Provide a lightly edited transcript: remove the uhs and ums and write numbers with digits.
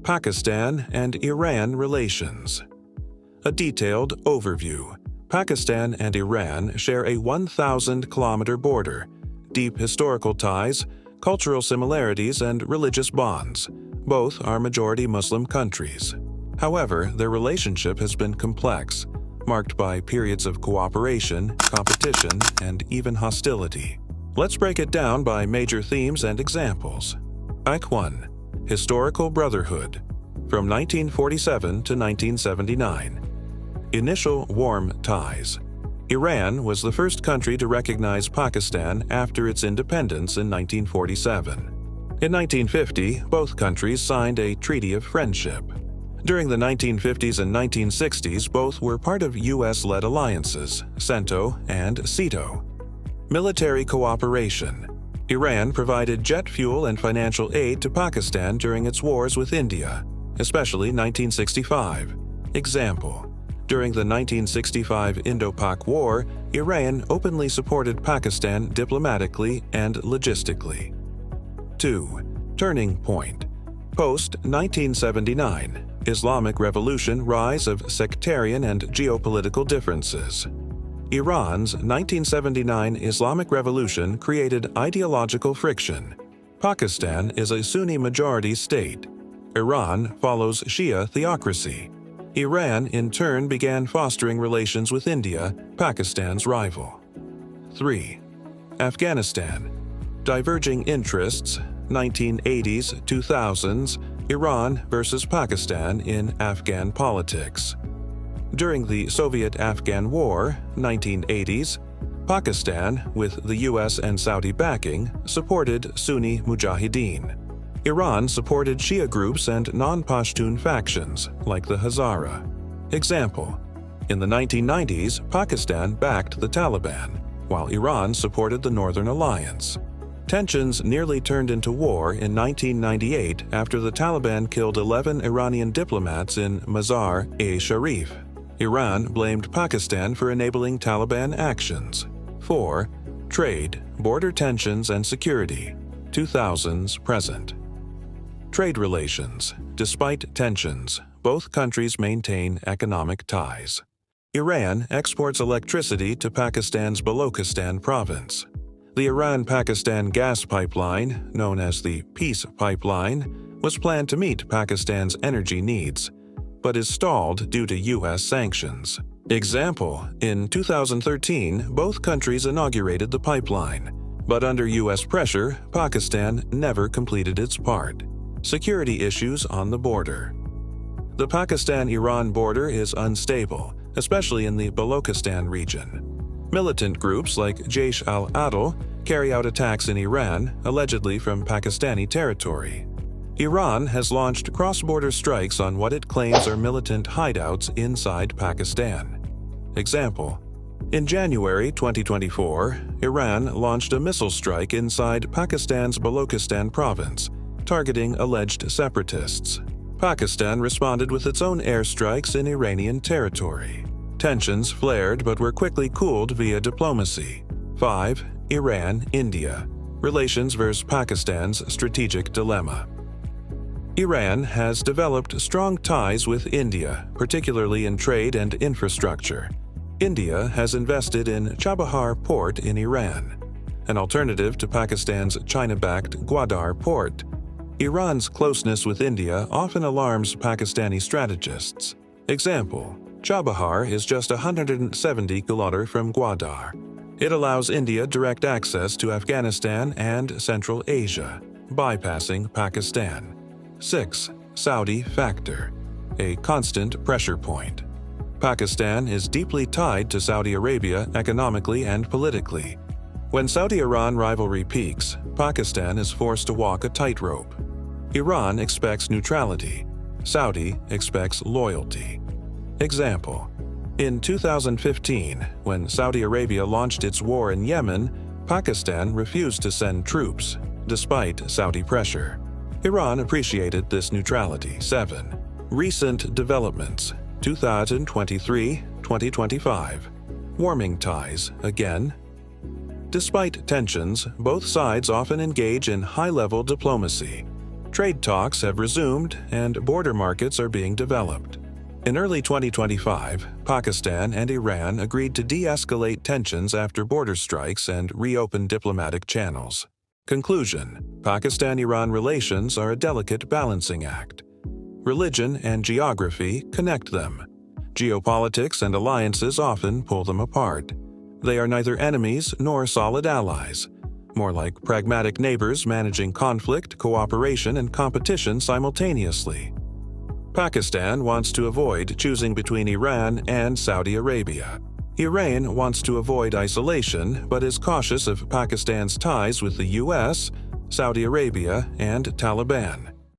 Pakistan and Iran relations. A detailed overview. Pakistan and Iran share a 1,000-kilometer border, deep historical ties, cultural similarities, and religious bonds. Both are majority Muslim countries. However, their relationship has been complex, marked by periods of cooperation, competition, and even hostility. Let's break it down by major themes and examples. Act 1. Historical Brotherhood, from 1947 to 1979. Initial warm ties. Iran was the first country to recognize Pakistan after its independence in 1947. In 1950, both countries signed a Treaty of Friendship. During the 1950s and 1960s, both were part of U.S.-led alliances, CENTO and SEATO. Military cooperation. Iran provided jet fuel and financial aid to Pakistan during its wars with India, especially 1965. Example: during the 1965 Indo-Pak War, Iran openly supported Pakistan diplomatically and logistically. 2. Turning point. Post-1979, Islamic Revolution, rise of sectarian and geopolitical differences. Iran's 1979 Islamic Revolution created ideological friction. Pakistan is a Sunni-majority state. Iran follows Shia theocracy. Iran, in turn, began fostering relations with India, Pakistan's rival. 3. Afghanistan. Diverging interests, 1980s, 2000s, Iran versus Pakistan in Afghan politics. During the Soviet-Afghan War, 1980s, Pakistan, with the US and Saudi backing, supported Sunni Mujahideen. Iran supported Shia groups and non-Pashtun factions, like the Hazara. Example: in the 1990s, Pakistan backed the Taliban, while Iran supported the Northern Alliance. Tensions nearly turned into war in 1998 after the Taliban killed 11 Iranian diplomats in Mazar-e-Sharif. Iran blamed Pakistan for enabling Taliban actions. 4. Trade, border tensions, and security. 2000s present. Trade relations. Despite tensions, both countries maintain economic ties. Iran exports electricity to Pakistan's Balochistan province. The Iran-Pakistan gas pipeline, known as the Peace Pipeline, was planned to meet Pakistan's energy needs, but is stalled due to U.S. sanctions. Example: in 2013, both countries inaugurated the pipeline, but under U.S. pressure, Pakistan never completed its part. Security issues on the border. The Pakistan-Iran border is unstable, especially in the Balochistan region. Militant groups like Jaish al-Adl carry out attacks in Iran, allegedly from Pakistani territory. Iran has launched cross-border strikes on what it claims are militant hideouts inside Pakistan. Example: in January 2024, Iran launched a missile strike inside Pakistan's Balochistan province, targeting alleged separatists. Pakistan responded with its own airstrikes in Iranian territory. Tensions flared but were quickly cooled via diplomacy. 5. Iran-India. Relations versus Pakistan's strategic dilemma. Iran has developed strong ties with India, particularly in trade and infrastructure. India has invested in Chabahar Port in Iran, an alternative to Pakistan's China-backed Gwadar Port. Iran's closeness with India often alarms Pakistani strategists. Example: Chabahar is just 170 km from Gwadar. It allows India direct access to Afghanistan and Central Asia, bypassing Pakistan. 6. Saudi factor. A constant pressure point. Pakistan is deeply tied to Saudi Arabia economically and politically. When Saudi-Iran rivalry peaks, Pakistan is forced to walk a tightrope. Iran expects neutrality. Saudi expects loyalty. Example: in 2015, when Saudi Arabia launched its war in Yemen, Pakistan refused to send troops, despite Saudi pressure. Iran appreciated this neutrality. 7. Recent developments. 2023-2025. Warming ties again. Despite tensions, both sides often engage in high-level diplomacy. Trade talks have resumed and border markets are being developed. In early 2025, Pakistan and Iran agreed to de-escalate tensions after border strikes and reopen diplomatic channels. Conclusion: Pakistan-Iran relations are a delicate balancing act. Religion and geography connect them. Geopolitics and alliances often pull them apart. They are neither enemies nor solid allies, more like pragmatic neighbors managing conflict, cooperation, and competition simultaneously. Pakistan wants to avoid choosing between Iran and Saudi Arabia. Iran wants to avoid isolation but is cautious of Pakistan's ties with the US, Saudi Arabia, and Taliban.